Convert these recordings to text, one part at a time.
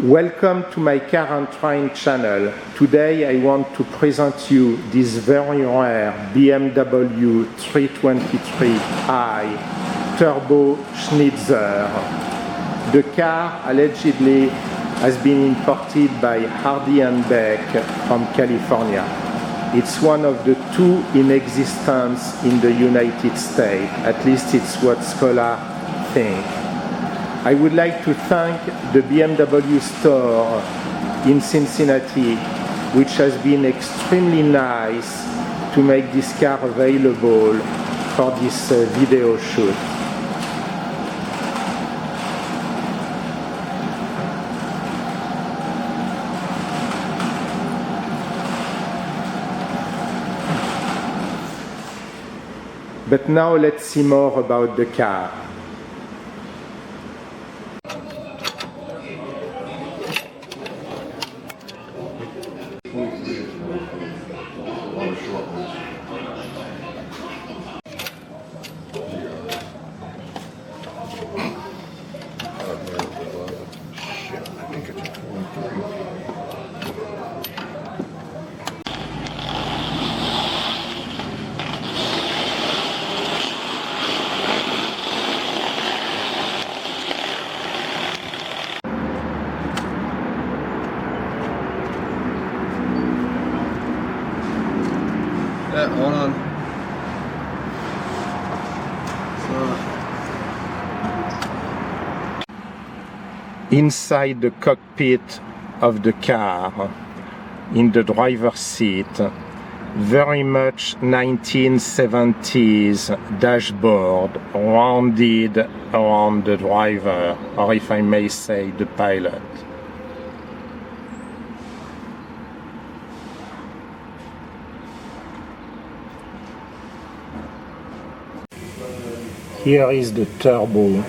Welcome to my car and train channel. Today I want to present you this very rare BMW 323i Turbo Schnitzer. The car allegedly has been imported by Hardy and Beck from California. It's one of the two in existence in the United States, at least it's what scholars think. I would like to thank the BMW Store in Cincinnati, which has been extremely nice to make this car available for this video shoot. But now let's see more about the car. Hold on. Inside the cockpit of the car, in the driver's seat, very much 1970s dashboard rounded around the driver, or if I may say, the pilot. Here is the turbo.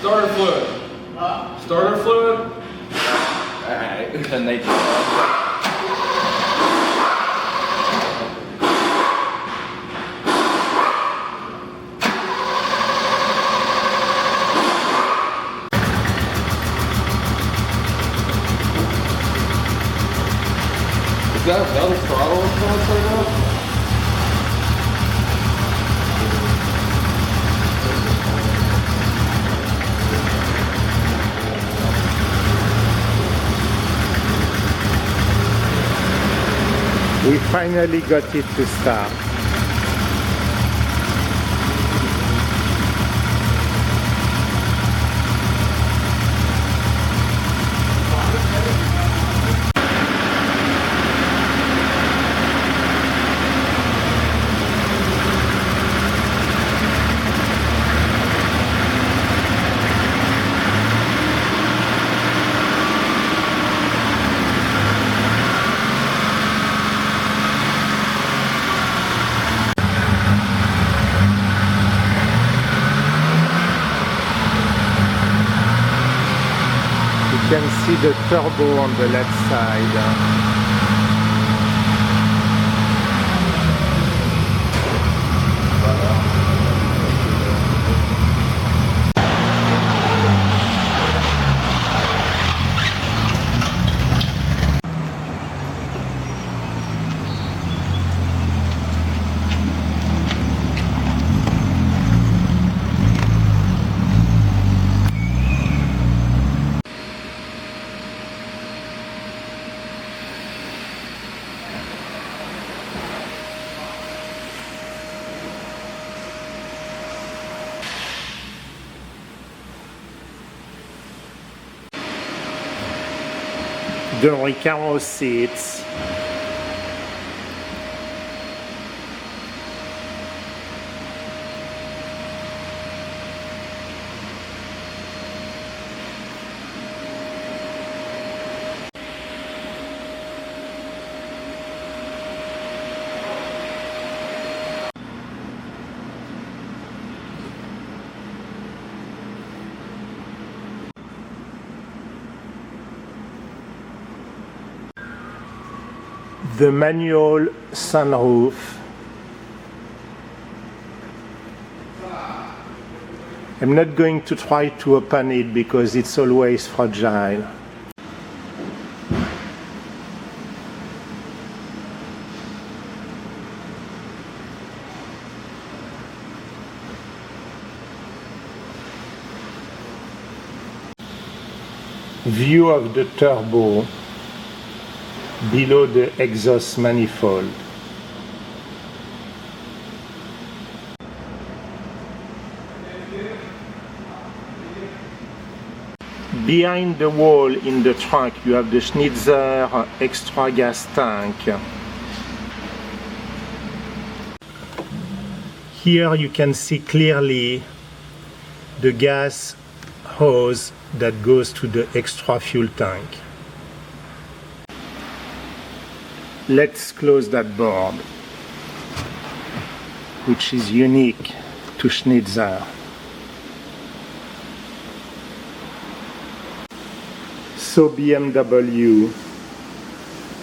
Starter fluid. Starter fluid? Alright, then they do Is that another throttle response right now? We finally got it to start. You can see the turbo on the left side. The Recaro seats. the manual sunroof. I'm not going to try to open it because it's always fragile. View of the turbo below the exhaust manifold. Behind the wall in the trunk you have the Schnitzer extra gas tank. Here you can see clearly the gas hose that goes to the extra fuel tank. Let's close that board, which is unique to Schnitzer. So BMW,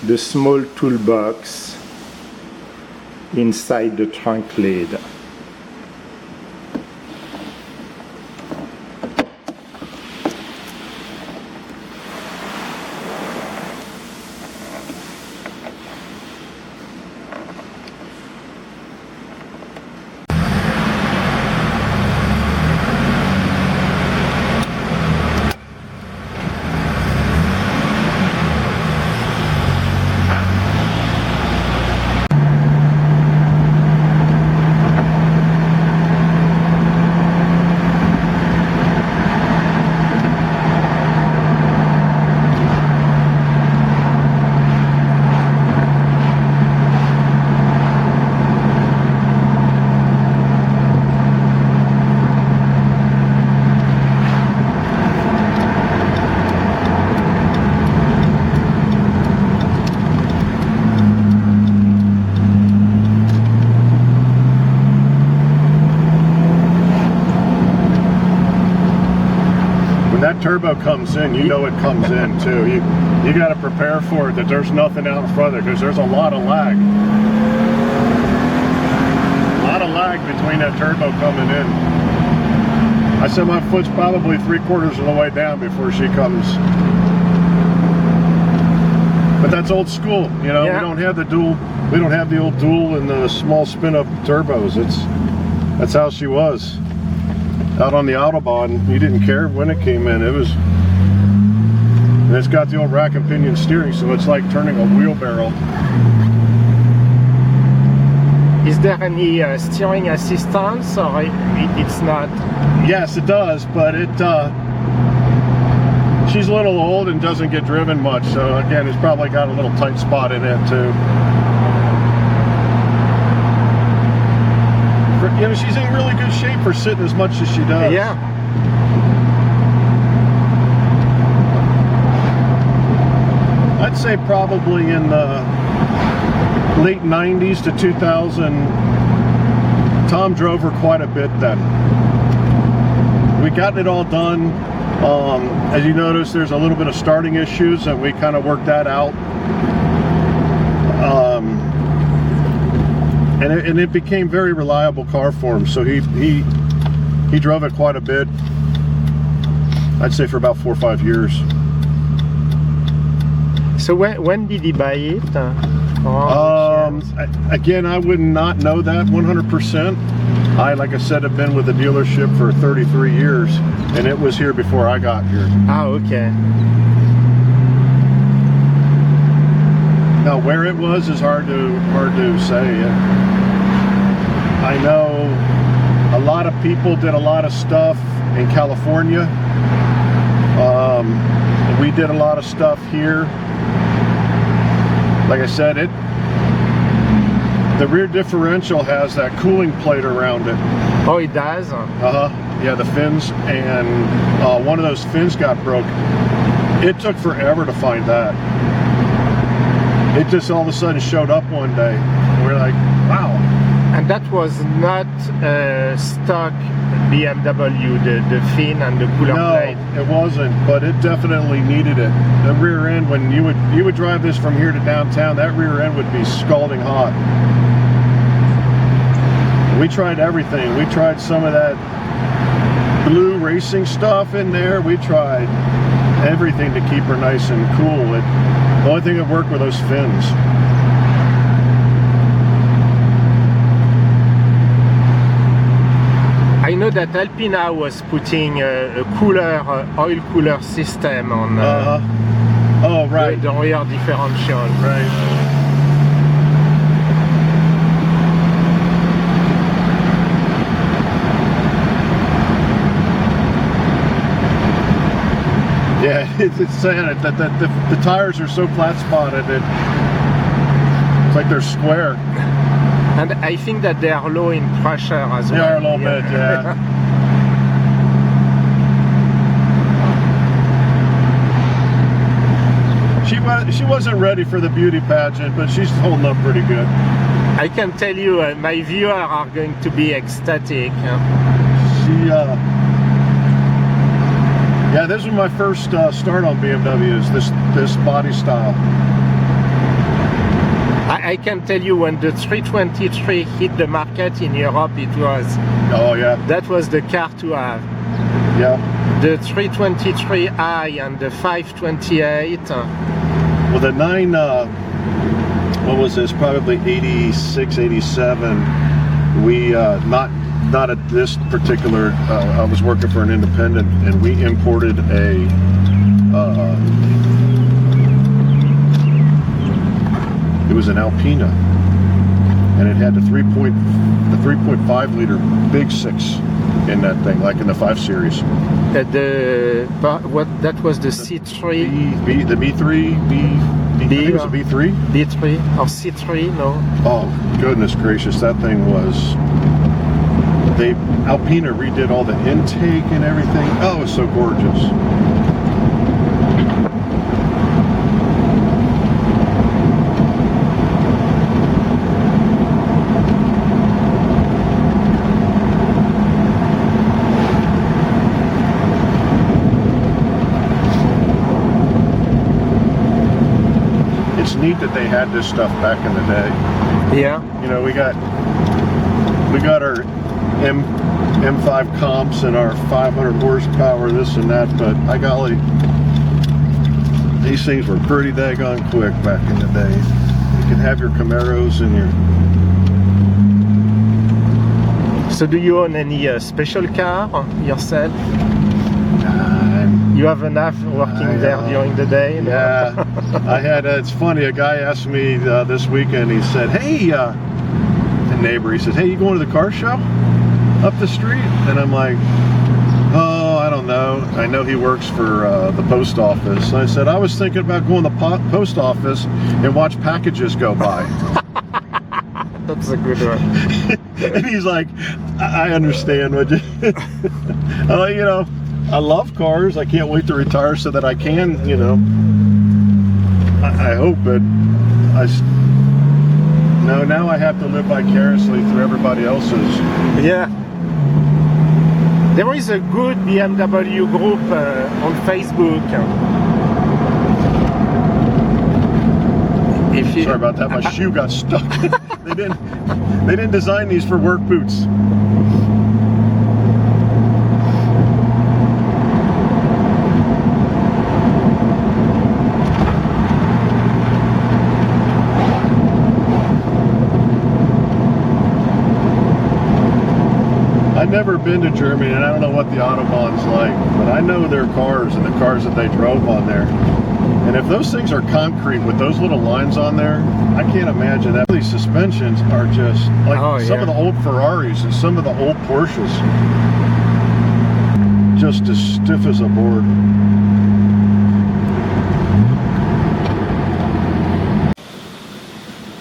the small toolbox inside the trunk lid. Turbo comes in, you know it comes in too. You got to prepare for it, that there's nothing out in front of it, because there's a lot of lag. A lot of lag between that turbo coming in. I said my foot's probably 3/4 of the way down before she comes. But that's old school, you know. Yeah. We don't have the old dual and the small spin-up turbos. That's how she was. Out on the Autobahn, you didn't care when it came in. And it's got the old rack and pinion steering, so it's like turning a wheelbarrow. Is there any steering assistance, or it's not? Yes, it does, but she's a little old and doesn't get driven much, so again, it's probably got a little tight spot in it too. You know, she's in really good shape for sitting as much as she does. Yeah. I'd say probably in the late 90s to 2000, Tom drove her quite a bit then. We got it all done. As you notice, there's a little bit of starting issues, and we kind of worked that out. And it became very reliable car for him, so he drove it quite a bit. I'd say for about 4 or 5 years. So when did he buy it? Again, I would not know that 100%. Like I said, have been with the dealership for 33 years, and it was here before I got here. Oh, okay. Now, where it was is hard to say. I know a lot of people did a lot of stuff in California. We did a lot of stuff here. Like I said, the rear differential has that cooling plate around it. Oh, it does? Yeah, the fins, and one of those fins got broke. It took forever to find that. It just all of a sudden showed up one day. And we're like, wow. And that was not stock BMW, the fin and the cooler plate. No, it wasn't, but it definitely needed it. The rear end, when you would drive this from here to downtown, that rear end would be scalding hot. We tried everything. We tried some of that blue racing stuff in there. We tried everything to keep her nice and cool. The only thing that worked were those fins. I know that Alpina was putting a cooler, oil cooler system on oh, right. the rear differential. Right. Yeah, it's sad that the tires are so flat spotted. It's like they're square. And I think that they are low in pressure as well. They are a little bit, yeah. She wasn't ready for the beauty pageant, but she's holding up pretty good. I can tell you, my viewers are going to be ecstatic. Yeah, this was my first start on BMWs, this body style. I can tell you, when the 323 hit the market in Europe, it was... Oh, yeah. That was the car to have. Yeah. The 323i and the 528. Well, the 9, what was this? Probably 86, 87. We, not at this particular, I was working for an independent, and we imported a, it was an Alpina, and it had the 3.5 liter big 6 in that thing, like in the 5 Series. That was the C3? The B3, I think it was a B3? B3 or C3, no? Oh, goodness gracious, that thing was... Alpina redid all the intake and everything. Oh, it was so gorgeous. It's neat that they had this stuff back in the day. Yeah. You know, we got our M5 comps and our 500 horsepower, this and that, but by golly, these things were pretty daggone quick back in the day. You could have your Camaros and your... So do you own any special car yourself? You have enough working there during the day? No? Yeah, I had, it's funny, a guy asked me this weekend, he said, hey, the neighbor, he says, hey, you going to the car show up the street? And I'm like, oh, I don't know. I know he works for the post office. And I said, I was thinking about going to the post office and watch packages go by. That's a good one. And he's like, I understand what you... I'm like, you know, I love cars. I can't wait to retire so that I can, you know, I hope that no, now I have to live vicariously through everybody else's. Yeah. There is a good BMW group on Facebook. Sorry about that, my shoe got stuck. They didn't design these for work boots. I've never been to Germany, and I don't know what the Autobahn's like, but I know their cars and the cars that they drove on there. And if those things are concrete with those little lines on there, I can't imagine that. These suspensions are just like some of the old Ferraris and some of the old Porsches. Just as stiff as a board.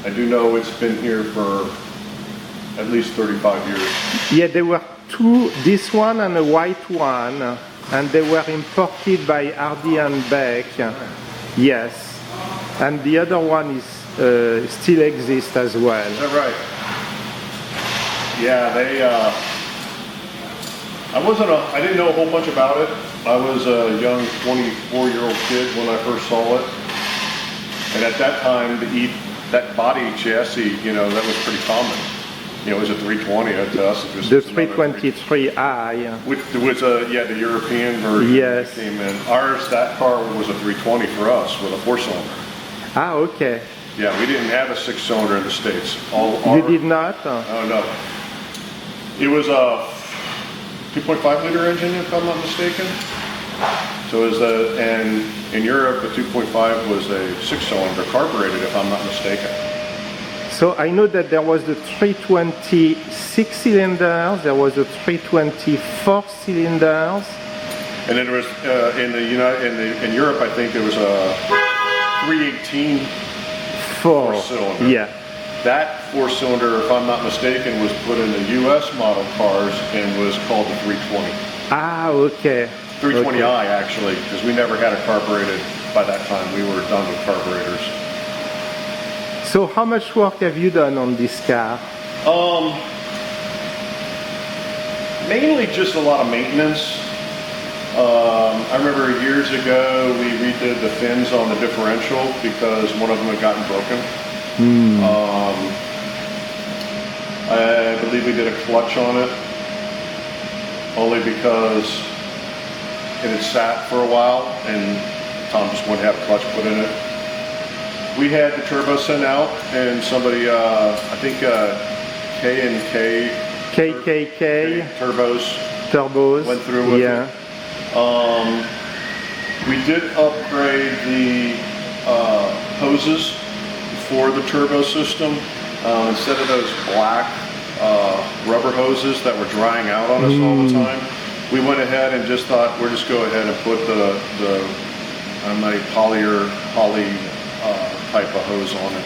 I do know it's been here for at least 35 years. Yeah, there were two, this one and a white one, and they were imported by Hardy and Beck. Yes, and the other one is still exists as well. Is that right? Yeah, they. I didn't know a whole bunch about it. I was a young 24-year-old kid when I first saw it, and at that time, that body chassis, you know, that was pretty common. You know, it was a 320 to us. It was The 323i. Which was the European version. Yes. That came in. Ours, that car was a 320 for us with a 4-cylinder. Ah, okay. Yeah, we didn't have a 6-cylinder in the States. You did not? Oh, no. It was a 2.5 liter engine, if I'm not mistaken. So it was and in Europe, the 2.5 was a 6-cylinder carbureted, if I'm not mistaken. So I know that there was the 320 6-cylinders, there was a 320 4-cylinders. And then there was in Europe, I think there was a 318 4-cylinder. Yeah. That 4-cylinder, if I'm not mistaken, was put in the U.S. model cars and was called the 320. Ah, okay. 320i okay. actually, because we never had a carbureted by that time. We were done with carburetors. So how much work have you done on this car? Mainly just a lot of maintenance. I remember years ago we redid the fins on the differential because one of them had gotten broken. I believe we did a clutch on it, only because it had sat for a while and Tom just wanted to have a clutch put in it. We had the turbo sent out and somebody, I think KKK turbos went through with it. We did upgrade the hoses for the turbo system. Instead of those black rubber hoses that were drying out on us all the time, we went ahead and just thought we'll just go ahead and put the poly type of hose on it,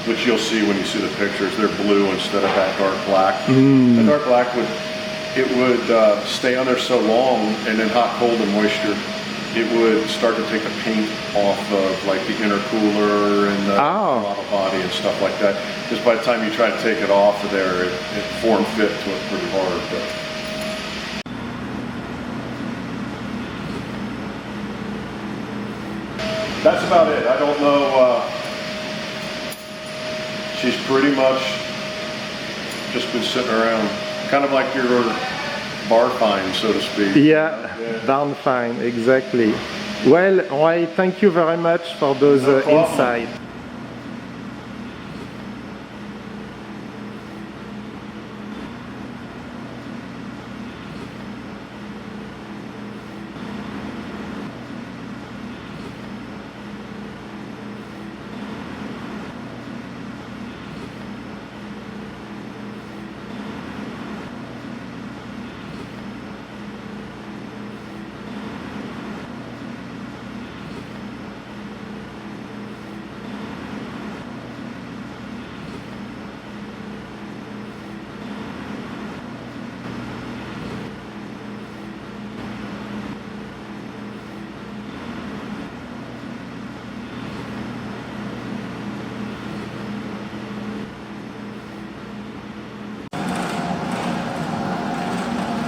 which you'll see when you see the pictures. They're blue instead of that dark black. The dark black would stay on there so long, and then hot, cold, and moisture, it would start to take the paint off of like the intercooler and the throttle body and stuff like that. Just by the time you try to take it off of there, it form fit to it pretty hard. But that's about it. I don't know. She's pretty much just been sitting around, kind of like your bar fine, so to speak. Yeah, barn fine, exactly. Well, Roy, thank you very much for those insights.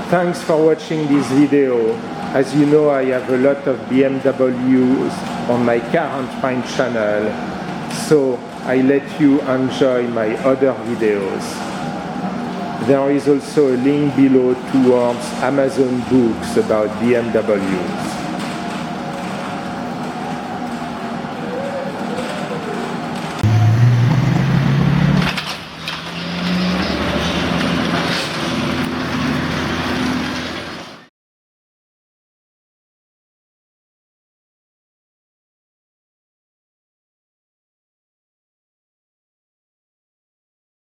Thanks for watching this video. As you know, I have a lot of BMWs on my Car and Find channel, so I let you enjoy my other videos. There is also a link below towards Amazon books about BMWs.